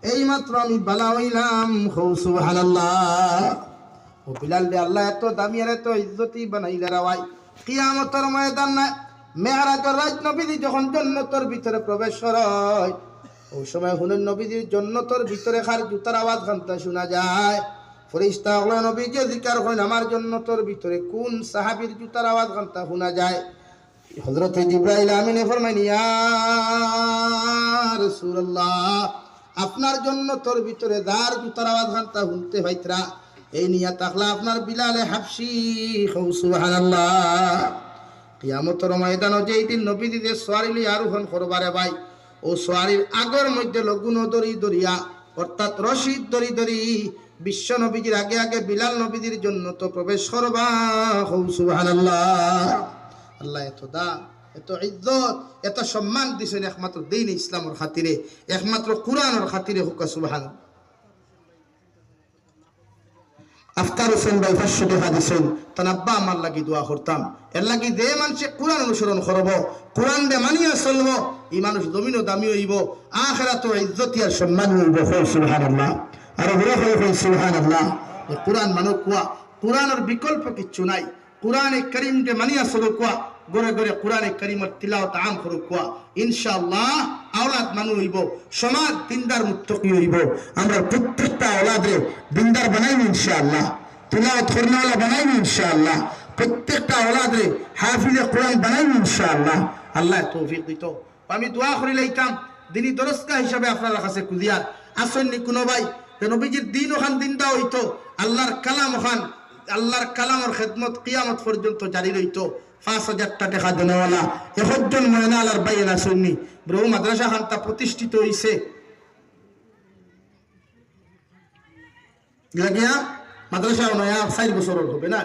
এই মাত্র আমি বালা হইলাম, সুবহানাল্লাহ। ও বিলাল রে আল্লাহ এত দামি আর এত ইজ্জতি বানাইলে রাওয়াই কিয়ামতের ময়দান না মেরাজের রাত নবীজি যখন জান্নাতের ভিতরে প্রবেশ হয়, ওই সময় হুনেন নবীজির জান্নাতের ভিতরে খার জুতার আওয়াজ কানতে শোনা যায়। ফেরেশতা হলো নবীজি জিকির করেন আমার জান্নাতের ভিতরে কোন সাহাবীর জুতার আওয়াজ কানতে শোনা যায়। হযরত জিবরাইল আমিনে ফরমাইন ইয়া রাসূলুল্লাহ, আপনার জান্নাতের ভিতরে যার জুতার আওয়াজ কানতে শুনতে পাইতরা এই নিয়া তাকলা আপনার বিলালে হাবশি, সুবহানাল্লাহ। কিয়ামতের ময়দানে যেই দিন নবীজিদের সওয়ারি আরোহণ করবারে ভাই, ও সওয়ারির আগর মধ্যে লগুন দড়ি দড়িয়া অর্থাৎ রশিদ দড়ি দড়ি বিশ্ব নবীজির আগে আগে বিলাল নবীজির জন্য তো প্রবেশ করবা, সুবহানাল্লাহ। আল্লাহ এত দাম, এত ইজ্জত, এত সম্মান দিছেন একমাত্র দ্বীন ইসলামের খাতিরে, একমাত্র কুরআনের খাতিরে, হুক সুবহানাল্লাহ। আফতার হোসেন ভাই 500 টাকা দিছেন, তার আব্বা আমার লাগি দোয়া করতাম, এর লাগি যে মানুষে কোরআন অনুসরণ করব, কোরআন দে মানিয়া চলব, এই মানুষ জমিনও দামি হইব, আখিরাতে ইজ্জত আর সম্মান হইব, সুবহানাল্লাহ। আর বড় হই সুবহানাল্লাহ। কোরআন মানুষ কোয়া, কোরআনের বিকল্প কিচ্ছু নাই। কোরআনে কারীম কে মানিয়া চলব কোয়া, গরে গরে কোরআনে কারীমের তিলাওয়াত আম করব কোয়া, ইনশাআল্লাহ আওলাদ মানুষ হইব, সমাজ দিনদার মুত্তাকি হইব। আমরা প্রত্যেকটা আওলাদে দিনদার বানাইব ইনশাআল্লাহ, তিলাওয়াত করনেওয়ালা বানাইব ইনশাআল্লাহ, প্রত্যেকটা আওলাদে হাফিজে কোরআন বানাইব ইনশাআল্লাহ। আল্লাহ তৌফিক দিত। আমি দোয়া করি লাইতাম দিনী দরজগা হিসাবে আপনার কাছে কুলিয়ার আসেননি কোনো ভাই, নবীজির দিন ওখান দিনটা হইতো, আল্লাহর কালাম ওখান, আল্লাহর কালামের খেদমত কিয়ামত পর্যন্ত জারি রইত। 5,000 টাকা দেনেওয়ালা 1 জন ময়না আলার বাইন আসেননি, ব্রহ্ম মাদ্রাসা খানটা প্রতিষ্ঠিত হইছে লাগিয়া মাদ্রাসা নয়া 4 বছরের হবে না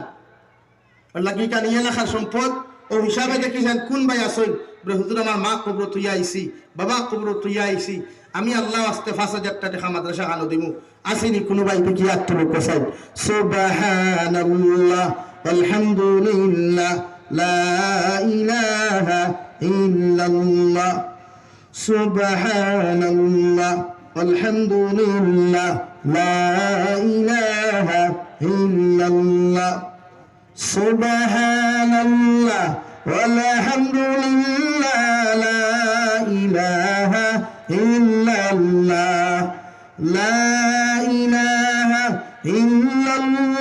লাগি কান ইয়া লেখার সম্পদ ও হিসাবে দেখিছেন কোন ভাই আসেন, হুজুর আমার মা কবর তুইয়া আইছি, বাবা কবর তুইয়া আইছি, আমি আল্লাহ আস্তে 5,000 টাকা মাদ্রাসা খানো দিমু, আসেনি কোনো ভাই কি আত্মলোক কসাই। সুবহানাল্লাহ আলহামদুলিল্লাহ লা ইলাহা ইল্লাল্লাহ, সুবহানাল্লাহ আলহামদুলিল্লাহ লা ইলাহা ইল্লাল্লাহ, সুবহানাল্লাহ walhamdulillah la ilaha illallah, la ilaha illallah